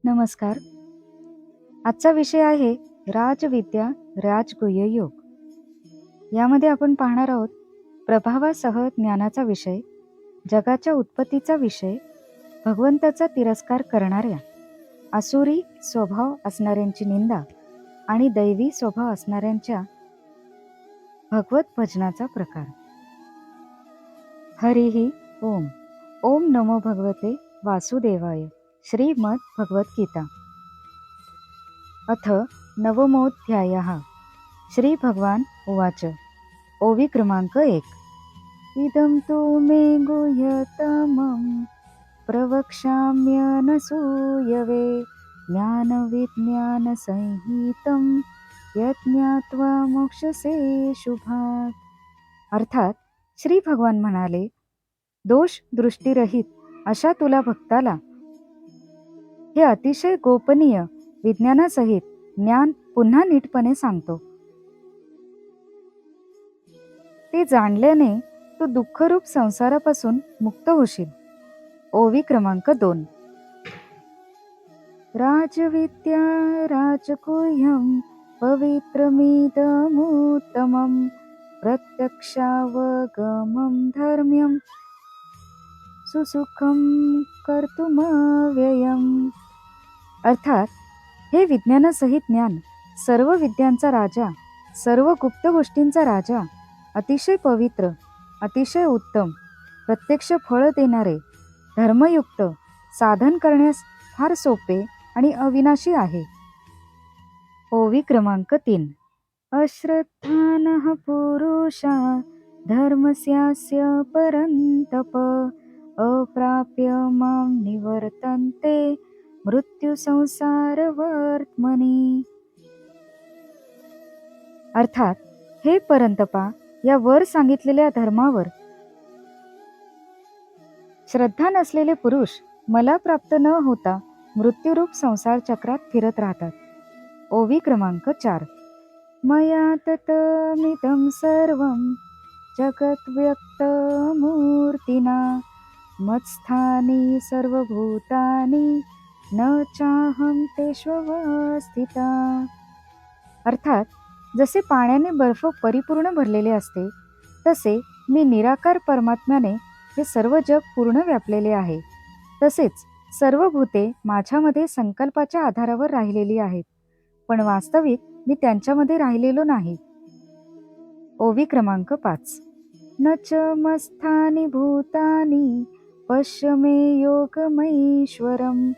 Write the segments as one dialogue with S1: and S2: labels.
S1: नमस्कार. आजचा विषय आहे राजविद्या राजगुह्य योग. यामध्ये आपण पाहणार आहोत प्रभावासह ज्ञानाचा विषय, जगाच्या उत्पत्तीचा विषय, भगवंताचा तिरस्कार करणाऱ्या, आसुरी स्वभाव असणाऱ्यांची निंदा आणि दैवी स्वभाव असणाऱ्यांच्या भगवत भजनाचा प्रकार. हरिः ओम. ओम नमो भगवते वासुदेवाय. श्रीमद् भगवद्गीता अथ नवमोऽध्यायः. श्री भगवान उवाच. ओवी क्रमांक 1. इदं तु मे गुह्यतमं प्रवक्ष्याम्यनसूयवे ज्ञानविज्ञानसंहितं यज्ञात्वा मोक्षसे शुभात्. अर्थात श्री भगवान म्हणाले, दोष दृष्टीरहित अशा तुला भक्ताला हे अतिशय गोपनीय विज्ञानासहित ज्ञान पुन्हा नीटपणे सांगतो. ते जाणल्याने तू दुःखरूप संसारापासून मुक्त होशील. ओवी क्रमांक 2. राजविद्या राजगुह्यं पवित्रमिदमुत्तमं प्रत्यक्षावगमं धर्म्यं सुसुखं कर्तुमव्ययम्. अर्थात हे विज्ञानासहित ज्ञान सर्व विद्यांचा राजा, सर्व गुप्त गोष्टींचा राजा, अतिशय पवित्र, अतिशय उत्तम, प्रत्यक्ष फळ देणारे, धर्मयुक्त, साधन करण्यास फार सोपे आणि अविनाशी आहे. ओवी क्रमांक 3. अश्रद्धानः पुरुषा धर्मस्यास्य परन्तप अप्राप्य मां निवर्तन्ते मृत्यू संसारवर्त्मनि. अर्थात हे परंतपा, या वर सांगितलेल्या धर्मावर श्रद्धा नसलेले पुरुष मला प्राप्त न होता मृत्यूरूप संसार चक्रात फिरत राहतात. ओवी क्रमांक 4. मया ततमिदं सर्वं जगद्व्यक्तमूर्तिना मत्स्थानी सर्वभूतानि न चाहं तेष्वस्थिता. अर्थात जसे पाण्याने बर्फ परिपूर्ण भरलेले असते, तसे मी निराकार परमात्म्याने हे सर्व जग पूर्ण व्यापलेले आहे. तसेच सर्व भूते माझ्यामध्ये संकल्पाच्या आधारावर राहिलेली आहेत, पण वास्तविक मी त्यांच्यामध्ये राहिलेलो नाही. ओवी क्रमांक 5. न च मस्थानि भूतानि पश्य मे योगमैश्वरं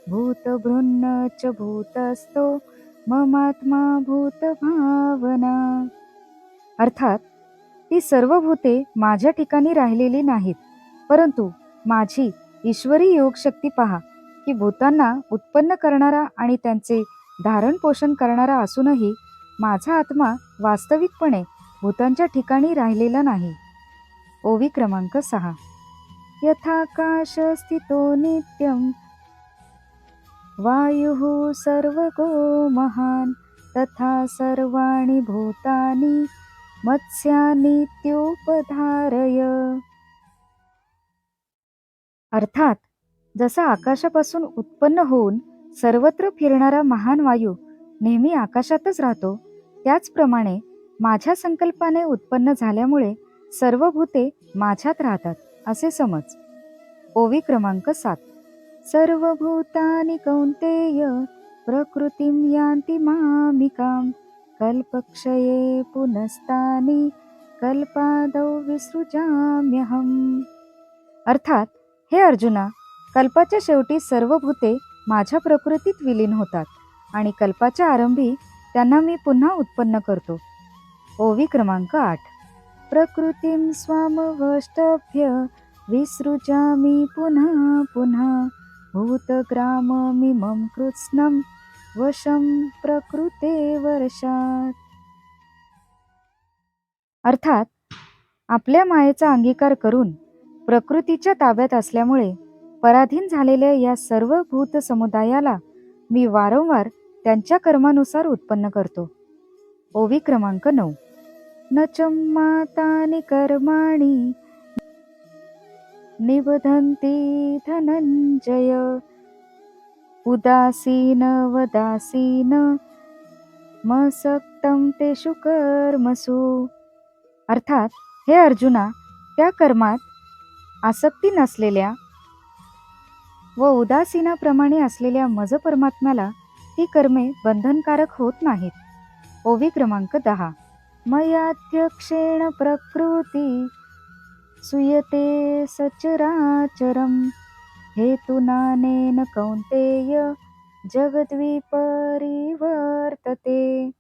S1: भूतभृन्न च भूतस्थो ममात्मा भूतभावना. अर्थात ती सर्व भूते माझ्या ठिकाणी राहिलेली नाहीत, परंतु माझी ईश्वरी योगशक्ती पहा की भूतांना उत्पन्न करणारा आणि त्यांचे धारण पोषण करणारा असूनही माझा आत्मा वास्तविकपणे भूतांच्या ठिकाणी राहिलेला नाही. ओवी क्रमांक 6. यथाकाश स्थितो नित्यं वायुः सर्वगो महान् तथा सर्वाणि भूतानि मत्स्यानित्युपधारय. अर्थात जसा आकाशापासून उत्पन्न होऊन सर्वत्र फिरणारा महान वायू नेहमी आकाशातच राहतो, त्याचप्रमाणे माझ्या संकल्पाने उत्पन्न झाल्यामुळे सर्व भूते माझ्यात राहतात असे समज. ओवी क्रमांक 7. सर्वभूतानि कौन्तेय प्रकृतिं यान्ति मामिकां कल्पक्षये पुनस्तानि कल्पादौ विसृजाम्यहम्. अर्थात हे अर्जुना, कल्पाच्या शेवटी सर्व भूते माझ्या प्रकृतीत विलीन होतात आणि कल्पाच्या आरंभी त्यांना मी पुन्हा उत्पन्न करतो. ओवी क्रमांक 8. प्रकृतीं स्वामवष्टभ्य विसृजामि पुनः पुनः भूतग्राममिमं कृत्स्नं वशं प्रकृते वर्षात्. अर्थात आपल्या मायेचा अंगीकार करून प्रकृतीच्या ताब्यात असल्यामुळे पराधीन झालेल्या या सर्व भूत समुदायाला मी वारंवार त्यांच्या कर्मानुसार उत्पन्न करतो. ओवी क्रमांक 9. न च मातानि कर्माणि निबधन्ति धनंजय उदासीन वदासीन मसक्तं तेषु कर्मसु. अर्थात, हे अर्जुना, त्या कर्मात आसक्ती नसलेल्या व उदासीनाप्रमाणे असलेल्या मज परमात्म्याला ती कर्मे बंधनकारक होत नाहीत. ओवी क्रमांक 10. मयाध्यक्षेण प्रकृती सुयते सचराचरं हेतुनानेन कौन्तेय जगद्विपरिवर्तते.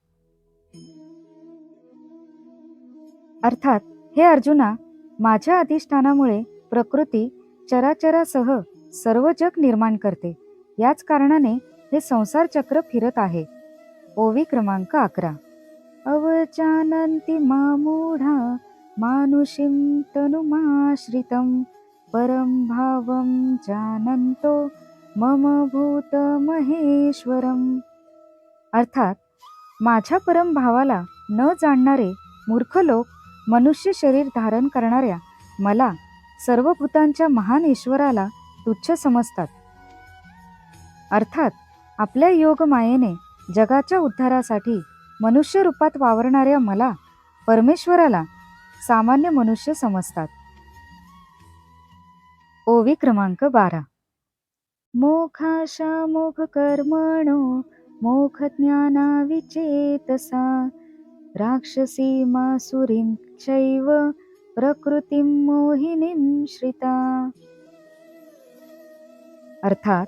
S1: अर्थात, हे अर्जुना, माझ्या अधिष्ठानामुळे प्रकृती चराचरासह सर्व जग निर्माण करते. याच कारणाने हे संसार चक्र फिरत आहे. ओवी क्रमांक 11. अवजानन्ति मामूढा मानुषीं तनुमाश्रितं परं भावं जानन्तो मम भूतमहेश्वरम्. अर्थात, माझ्या परम भावाला न जाणणारे मूर्ख लोक मनुष्य शरीर धारण करणाऱ्या मला, सर्व भूतांच्या महान ईश्वराला तुच्छ समजतात. अर्थात, आपल्या योगमायेने जगाच्या उद्धारासाठी मनुष्य रूपात वावरणाऱ्या मला, परमेश्वराला, सामान्य मनुष्य समजतात. ओवी क्रमांक 12. मोक्षाशा मोक्षकर्मणो मोक्षज्ञानाविचेतसा राक्षसीमासुरीं चैव प्रकृतीं मोहिनीं श्रिता. अर्थात,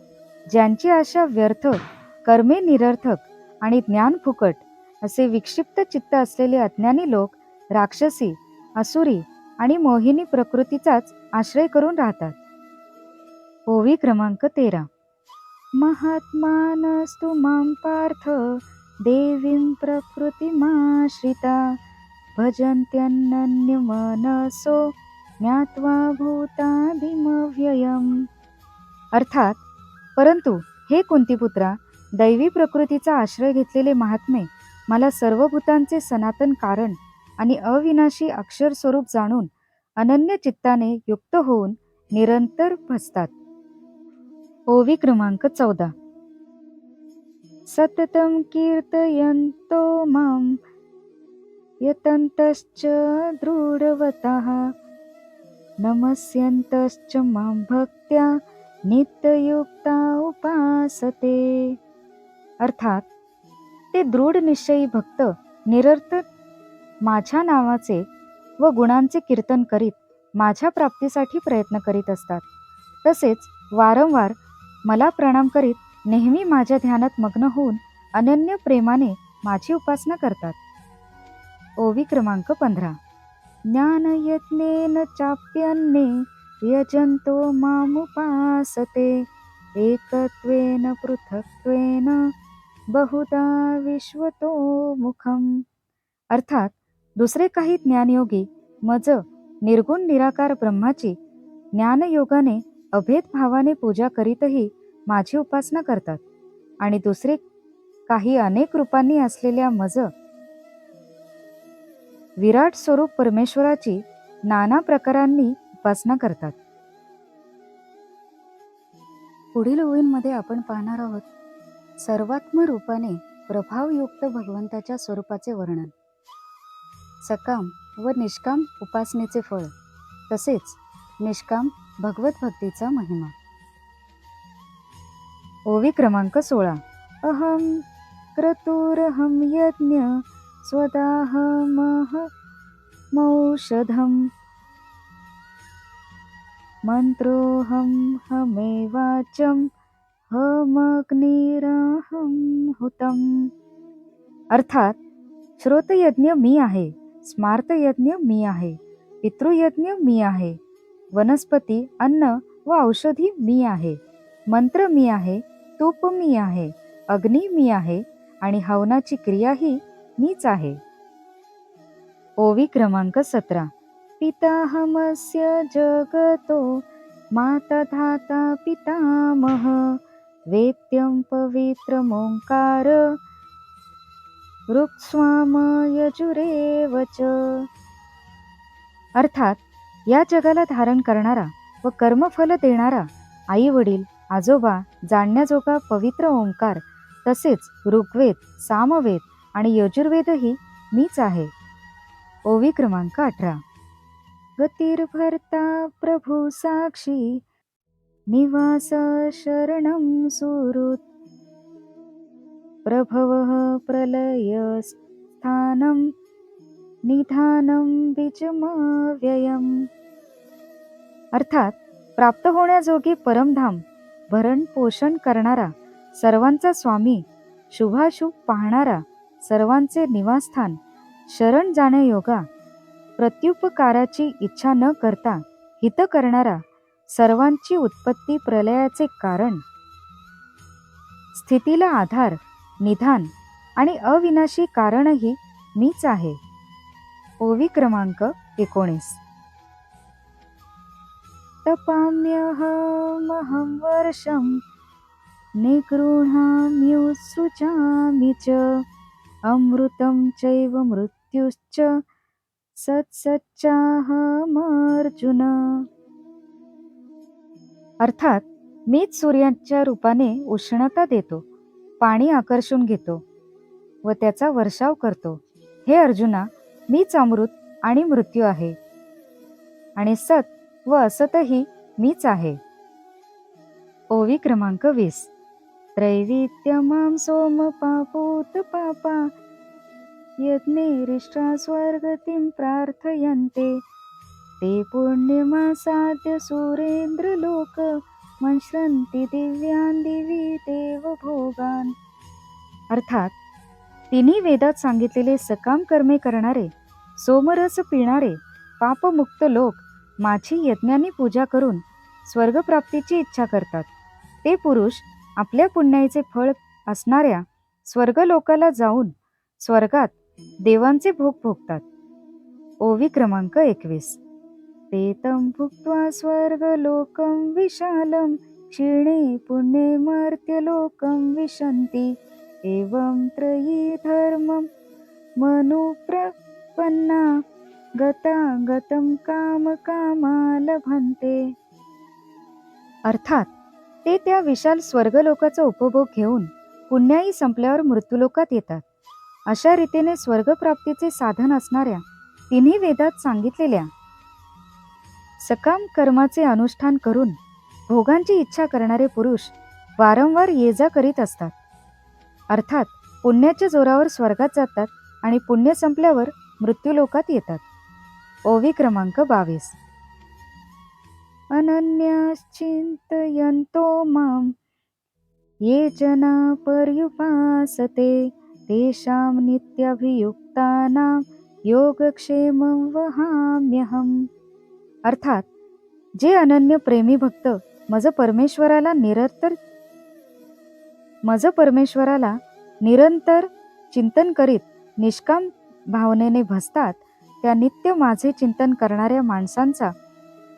S1: ज्यांची आशा व्यर्थ, कर्मे निरर्थक आणि ज्ञान फुकट असे विक्षिप्त चित्त असलेले अज्ञानी लोक राक्षसी, असुरी आणि मोहिनी प्रकृतीचाच आश्रय करून राहतात. ओवी क्रमांक 13. महात्मानस्तु मां पार्थ देवीं प्रकृतिमाश्रिता भजन्त्यनन्यमनसो ज्ञात्वा भूतादिमव्ययम्. अर्थात, परंतु हे कुंतीपुत्रा, दैवी प्रकृतीचा आश्रय घेतलेले महात्मे मला सर्व भूतांचे सनातन कारण आणि अविनाशी अक्षर स्वरूप जाणून अनन्य चित्ताने युक्त होऊन निरंतर भजतात. ओवी क्रमांक 14. सततं कीर्तयन्तो मां यतन्तश्च दृढवतः नमस्यन्तश्च मां भक्त्या नित्ययुक्ता उपासते. अर्थात, ते दृढ निश्चयी भक्त निरर्थक माझ्या नावाचे व गुणांचे कीर्तन करीत माझ्या प्राप्तीसाठी प्रयत्न करीत असतात. तसेच वारंवार मला प्रणाम करीत नेहमी माझ्या ध्यानात मग्न होऊन अनन्य प्रेमाने माझी उपासना करतात. ओवी क्रमांक 15. ज्ञानयज्ञेन चाप्यन्ने यजन्तो मामुपासते एकत्वेन पृथक्त्वेन बहुधा विश्वतो मुखम्. अर्थात, दुसरे काही ज्ञानयोगी मज निर्गुण निराकार ब्रह्माची ज्ञानयोगाने अभेद भावाने पूजा करीतही माझी उपासना करतात आणि दुसरे काही अनेक रूपांनी असलेल्या मज विराट स्वरूप परमेश्वराची नाना प्रकारांनी उपासना करतात. पुढील ओळींमध्ये आपण पाहणार आहोत सर्वात्म रूपाने प्रभावयुक्त भगवंताच्या स्वरूपाचे वर्णन, सकाम व निष्काम उपासनेचे फळ, तसेच निष्काम भगवत भक्तीचा महिमा. ओवी क्रमांक 16. अहं क्रतुरहं यज्ञ स्वदाहमहमौषधम् मंत्रोऽहं हमेवाचं हमग्निरहं हुतम्. अर्थात, श्रोतयज्ञ मी आहे, स्मार्तयज्ञ मी आहे, पितृयज्ञ मी आहे, वनस्पती, अन्न व औषधी मी आहे, मंत्र मी आहे, तूप मी आहे, अग्नी मी आहे आणि हवनाची क्रियाही मीच आहे. ओवी क्रमांक 17. पिताहमस्य जगतो माता धाता पितामह वेद्यं पवित्रमोंकार ऋक्स्वाम यजुरेव च. अर्थात, या जगाला धारण करणारा व कर्मफल देणारा आई वडील, आजोबा, जाणण्याजोगा पवित्र ओंकार, तसेच ऋग्वेद, सामवेद आणि यजुर्वेदही मीच आहे. ओवी क्रमांक 18. गतिर्भर्ता प्रभू साक्षी, निवास शरणं सुहृत्, प्रभवः प्रलयस्थानं, निधानं बीजमव्ययम्. अर्थात प्राप्त होण्याजोगी परमधाम, भरण पोषण करणारा, सर्वांचा स्वामी, शुभाशुभ पाहणारा, सर्वांचे निवासस्थान, शरण जाण्यायोगा, प्रत्युपकाराची इच्छा न करता हित करणारा, सर्वांची उत्पत्ती प्रलयाचे कारण, स्थितीला आधार, निधान आणि अविनाशी कारणही मीच आहे. ओवी क्रमांक 19. तपाम्यहमहं वर्षं, निगृह्णाम्युत्सृजामि च, अमृतं चैव मृत्युश्च सत्सच्चाहमर्जुन. अर्थात मीच सूर्याच्या रूपाने उष्णता देतो, पाणी आकर्षून घेतो व त्याचा वर्षाव करतो. हे अर्जुना, मीच अमृत आणि मृत्यू आहे, आणि सत व असतही मीच आहे. ओवी क्रमांक 20. त्रैविद्यमां सोमपापूत पापा, यज्ञेरिष्टा स्वर्गतिं प्रार्थयन्ते, ते पुण्यमासाद्य सुरेंद्रलोक, मंश्रन्ति दिव्यान् दिवि देवभोगान्. अर्थात तिन्ही वेदात सांगितलेले सकाम कर्मे करणारे, सोमरस पिणारे, पापमुक्त लोक माझी यज्ञाने पूजा करून स्वर्गप्राप्तीची इच्छा करतात. ते पुरुष आपल्या पुण्याचे फळ असणाऱ्या स्वर्गलोकाला जाऊन स्वर्गात देवांचे भोग भोगतात. ओवी क्रमांक 21. ते तं भुक्त्वा स्वर्गलोकं विशालं, क्षीणे पुण्ये मर्त्यलोकं विशन्ति, एवं त्रयी धर्मं मनुप्रपन्ना, गतागतं कामकामा लभन्ते. अर्थात ते त्या विशाल स्वर्गलोकाचा उपभोग घेऊन पुण्याई संपल्यावर मृत्यूलोकात येतात. अशा रीतीने स्वर्गप्राप्तीचे साधन असणाऱ्या तिन्ही वेदात सांगितलेल्या सकाम कर्माचे अनुष्ठान करून भोगांची इच्छा करणारे पुरुष वारंवार ये जा करीत असतात. अर्थात पुण्याच्या जोरावर स्वर्गात जातात आणि पुण्य संपल्यावर मृत्यूलोकात येतात. ओवी क्रमांक 22. अनन्याश्चिंतयन्तो मां, ये जना पर्युपासते, तेषां नित्याभियुक्तानां योगक्षेमं वहाम्यहम्. अर्थात जे अनन्य प्रेमी भक्त मज परमेश्वराला निरंतर चिंतन करीत निष्काम भावनेने भजतात, त्या नित्य माझे चिंतन करणाऱ्या माणसांचा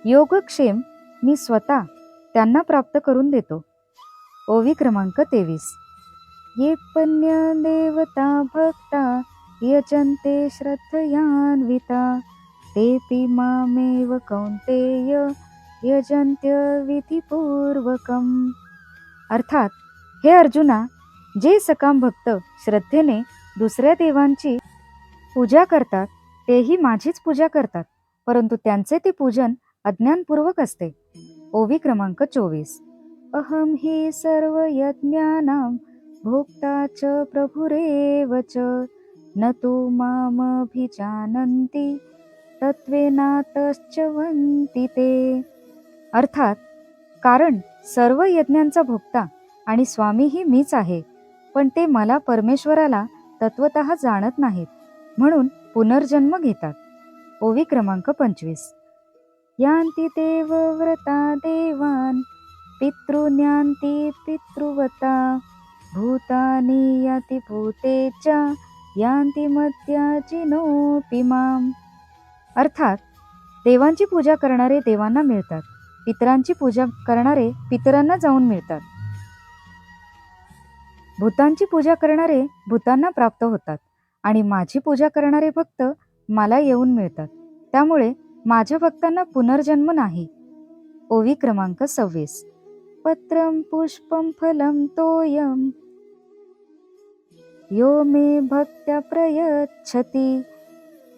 S1: योगक्षेम मी स्वतः त्यांना प्राप्त करून देतो. ओवी क्रमांक 23. ये पन्य देवता भक्ता, यजन्ते श्रद्धयान्विता, तेपि मामेव कौन्तेय, यजन्त्य विधिपूर्वकम्. अर्थात हे अर्जुना, जे सकाम भक्त श्रद्धेने दुसऱ्या देवांची पूजा करतात, तेही माझीच पूजा करतात, परंतु त्यांचे ते पूजन अज्ञानपूर्वक असते. ओवी क्रमांक 24. अहं हि सर्व यज्ञानां भोक्ता च प्रभुरेव च, न तु मामभिजानन्ति तत्त्वेनातश्चवन्ति ते. अर्थात कारण सर्व यज्ञांचा भोक्ता आणि स्वामीही मीच आहे, पण ते मला परमेश्वराला तत्वतः जाणत नाहीत, म्हणून पुनर्जन्म घेतात. ओवी क्रमांक 25. यान्ति देवव्रता देवान्, पितॄन्यान्ति पितृवता, भूतानि याति भूते च, यान्ति मद्याजिनोऽपि माम्. अर्थात देवांची पूजा करणारे देवांना मिळतात, पितरांची पूजा करणारे पितरांना जाऊन मिळतात, भूतांची पूजा करणारे भूतांना प्राप्त होतात, आणि माझी पूजा करणारे भक्त मला येऊन मिळतात. त्यामुळे माझ्या भक्तांना पुनर्जन्म नाही. ओवी क्रमांक 26. पत्रं पुष्पं फलं तोयं यो मे भक्त्या प्रयच्छति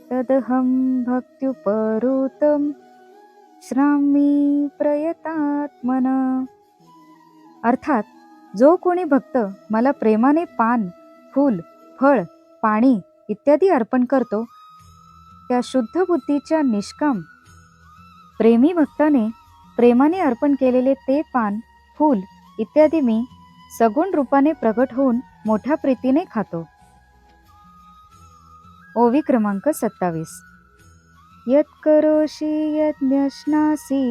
S1: तदहं भक्त्युपहृतं श्रामी प्रयतात्मना. अर्थात जो कोणी भक्त मला प्रेमाने पान, फूल, फळ, पाणी इत्यादी अर्पण करतो, त्या शुद्ध बुद्धीच्या निष्काम प्रेमी भक्ताने प्रेमाने अर्पण केलेले ते पान, फूल इत्यादी मी सगुण रूपाने प्रगट होऊन मोठ्या प्रीतीने खातो. ओवी क्रमांक 27. यत्करोषि यज्ञश्नासि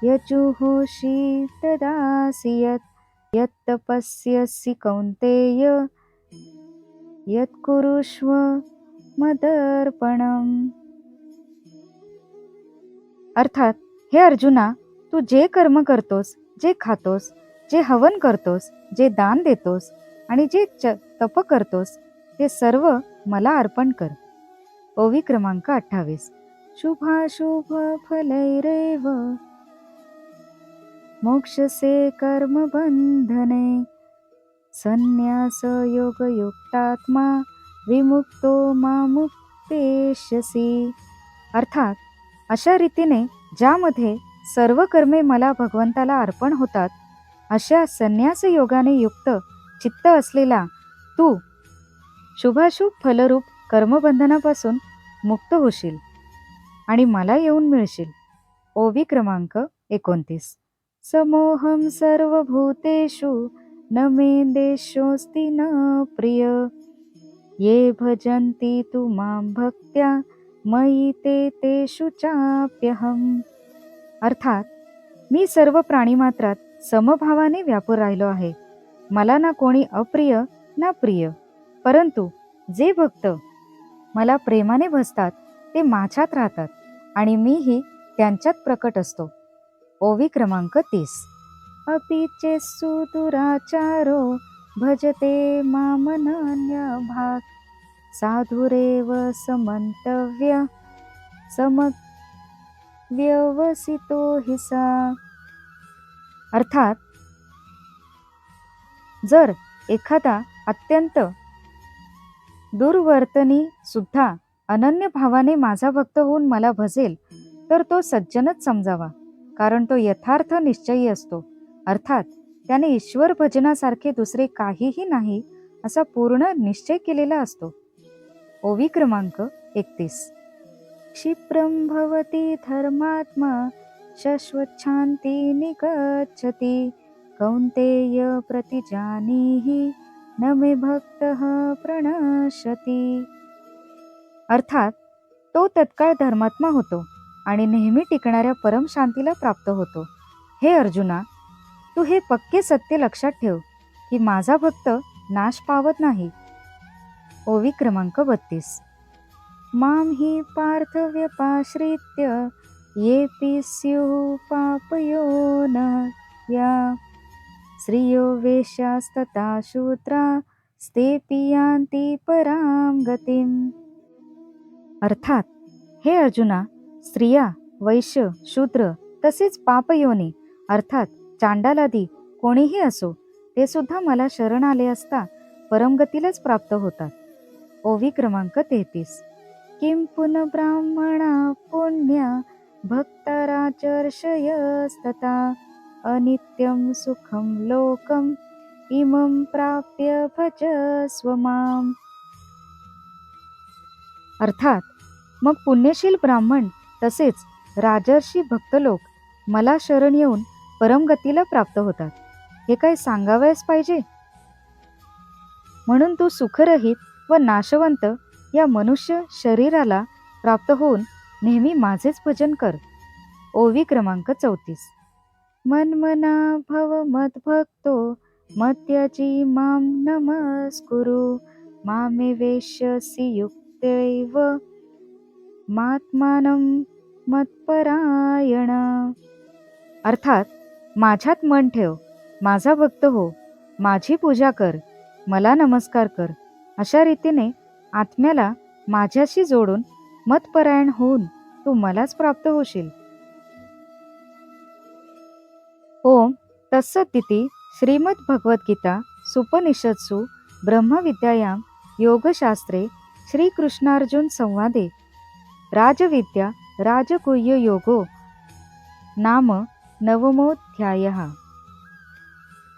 S1: यजुहोषि तदासि यत्तपस्यसि कौन्तेय यत्कुरुष्व मदर्पणम्. अर्थात हे अर्जुना, तू जे कर्म करतोस, जे खातोस, जे हवन करतोस, जे दान देतोस आणि जे तप करतोस, ते सर्व मला अर्पण कर. ओवी क्रमांक 28. शुभाशुभ फलैरेव मोक्षसे कर्म बंधने संन्यास योगयुक्तात्मा विमुक्तो मामुक्तेष्यसि. अर्थात अशा रीतीने ज्यामध्ये सर्व कर्मे मला भगवंताला अर्पण होतात, अशा संन्यास योगाने युक्त चित्त असलेला तू शुभाशुभ फलरूप कर्मबंधनापासून मुक्त होशील आणि मला येऊन मिळशील. ओवी क्रमांक 29. समोहम सर्वभूतेषु न मे देशोऽस्ति न प्रिय ये भजन्ति तु मां भक्त्या मयि ते तेषु चाप्यहम्. अर्थात मी सर्व प्राणीमात्रात समभावाने व्यापून राहिलो आहे. मला ना कोणी अप्रिय ना प्रिय, परंतु जे भक्त मला प्रेमाने भजतात ते माझ्यात राहतात आणि मीही त्यांच्यात प्रकट असतो. ओवी क्रमांक 30. अपि चेत्सु दुराचारो भजते मामनन्यभाक् साधुरेव समन्तव्य समव्यवसितो हि सा. अर्थात जर एखादा अत्यंत दुर्वर्तनी सुद्धा अनन्य भावाने माझा भक्त होऊन मला भजेल, तर तो सज्जनच समजावा, कारण तो यथार्थ निश्चयी असतो. अर्थात त्याने ईश्वर भजनासारखे दुसरे काहीही नाही असा पूर्ण निश्चय केलेला असतो. ओवी क्रमांक 31. क्षिप्रं भवति धर्मात्मा शश्वच्छान्ति निगच्छति कौन्तेय प्रतिजानीहि न मे भक्तः प्रणश्यति. अर्थात तो तत्काळ धर्मात्मा होतो आणि नेहमी टिकणाऱ्या परम शांतीला प्राप्त होतो. हे अर्जुना, तू हे पक्के सत्य लक्षात ठेव की माझा भक्त नाश पावत नाही. ओवी क्रमांक 32. मां हि पार्थ व्यपाश्रित्य येऽपि स्युः पापयोनः या श्रियो वेश्यास्तथा शूद्रा स्तेऽपि यान्ति परां गतिम्. अर्थात हे अर्जुना, स्त्रिया, वैश्य, शूद्र तसेच पापयोनी अर्थात चांडालादी कोणीही असो, ते सुद्धा मला शरण आले असता परमगतीलाच प्राप्त होतात. ओवी क्रमांक 33. किं पुन ब्राह्मणा पुण्या भक्ताराचर्षयस्तथा अनित्यं सुखं लोकम् इमं प्राप्य भजस्व माम्. अर्थात मग पुण्यशील ब्राह्मण तसेच राजर्षी भक्त लोक मला शरण येऊन परमगतीला प्राप्त होतात. हे काय सांगावयास पाहिजे? म्हणून तू सुखरहित व नाशवंत या मनुष्य शरीराला प्राप्त होऊन नेहमी माझेच भजन कर. ओवी क्रमांक 34. मन्मना भव मद्भक्तो मत्यजी मां नमस्कुरु मामे वेश्यसि युक्तैव मात्मानं मत्परायण. अर्थात माझ्यात मन ठेव, माझा भक्त हो, माझी पूजा कर, मला नमस्कार कर. अशा रीतीने आत्म्याला माझ्याशी जोडून मतपरायण होऊन तू मलाच प्राप्त होशील. ओम तस्सदिति श्रीमद्भगवद्गीता सुपनिषत्सु ब्रह्मविद्यायां योगशास्त्रे श्रीकृष्णार्जुन संवादे राजविद्या राजगुह्ययोगो नाम नवमोऽध्यायः।